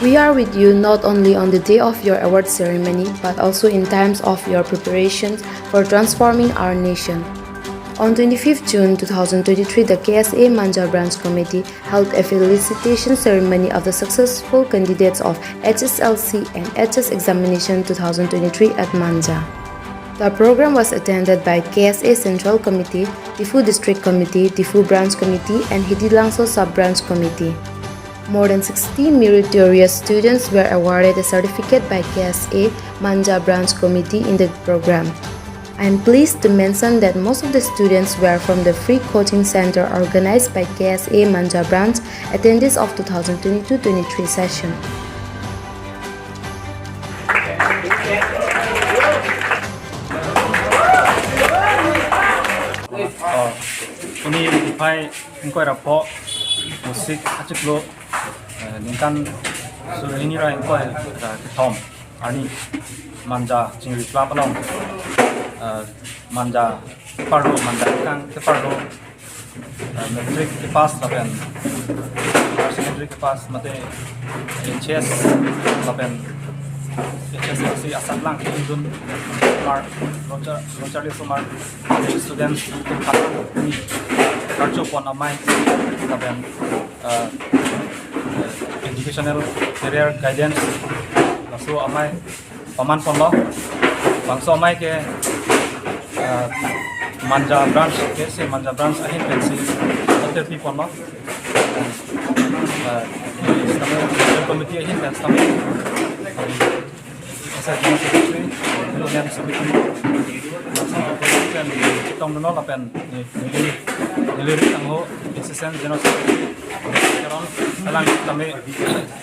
We are with you not only on the day of your award ceremony but also in times of your preparations for transforming our nation. On 25th June 2023, the KSA Manja Branch Committee held a felicitation ceremony of the successful candidates of HSLC and HS Examination 2023 at Manja. The program was attended by KSA Central Committee, Difu District Committee, Difu Branch Committee, and Hidilangso Sub-Branch Committee. More than 60 meritorious students were awarded a certificate by KSA Manja Branch Committee in the program. I am pleased to mention that most of the students were from the free coaching center organized by KSA Manja Branch attendees of 2022-23 session. Ini pai engkau rapo musik aciklo ningkan sur ini rai engkau tom ani manja cingri pelapalong manja parlo manja kang parlo metrik kepas lapen metrik kepas mate HS lapen HSLC asal lang indun mar loncar sumar students ini kartu pon amai lapen educational career guidance lasu amai paman pon lo bangso amai ke Manja branch KSA Manja branch ahin pensi hotel pi pon lo committee ahin pensi kami saya jadi secretary kemudian subiti dan kita mengenal apa yang nilai tangho assistant general secretary sekarang alang kami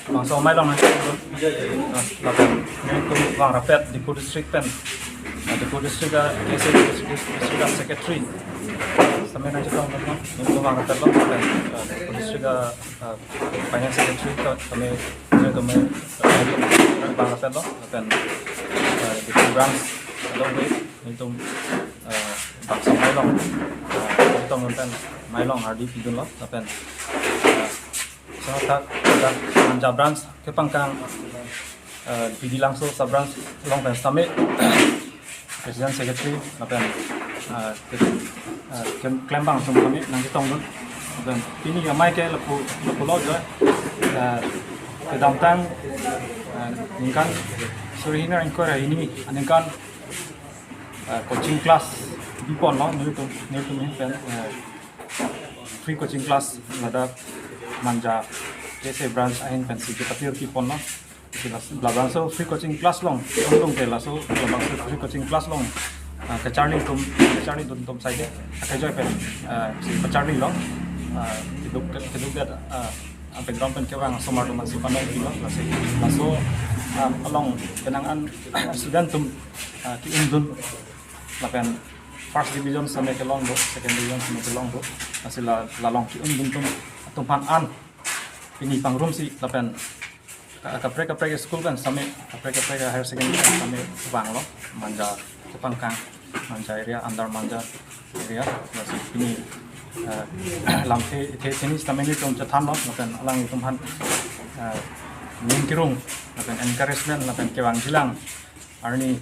bangsa omai long nanti apa itu bang rapet di district pen di district KSA district secretary sampai nanti kita mengenal itu bang rapet lo di district finance secretary kami bang rapet lo dan di program ada itu bangsa mailong itu nonton mailong hardi pidun lo tapi sangat Manja branch kepangkang pidi langsung sub branch long dan sampai presiden secretary tapi kelembang semua kami nanti tonggon dan ini yang mai ke lepu lo je kedamtang ningkan sore ini engkau ini ningkan coaching class di pon lo nilutum pen free coaching class ada Manja KSA branch ahin pen si kita pure di pon lo belakang so free coaching class long ke lah so belakang so free coaching class long kecari tum saja kerja pen si kecari lo hidup background pen kewang somar tu masih pandai gitu laso along kenangan student tum ki undun lapen first division sampai ke long second division sampai ke long masih lalong ki undun tum an ini pangrum si lapen kapre school kan sampai kapre higher secondary sampai bang lo Manja Kepangkang Manja area under Manja area masih ini lampe ini sampai ni tum jatan lo lapen alang tum han mingkirung lapen encouragement lapen kewang jilang arni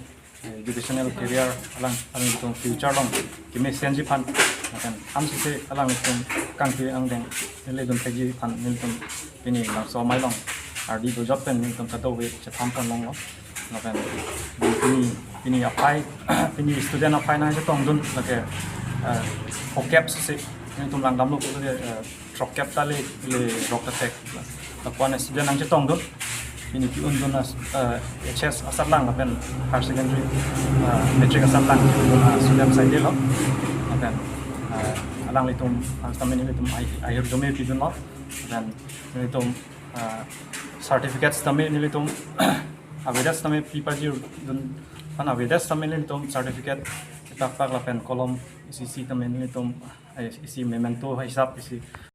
educational career alang tum future long kimi senji pan lapen amsi alang tum kangki angdeng nilai tum teji pan nilai tum ini langsung mai long ardi do job pen tum tato we chatam pan long lo lapen ini apply ini student apply na jatong dun lake hokap se ini tum lang dam lo ko drop cap tale le rock attack lakuan student nang jatong dun ini ki undun HS asal lang lapen higher secondary metric asal lang student side lo lapen alang litum stamen litum akhir jome pidun lo dan litum certificates stamen litum avedas stamen pipaji dun pan avedas stamen litum certificate kita pak lapen kolom isi stamen litum isi memento hisap isi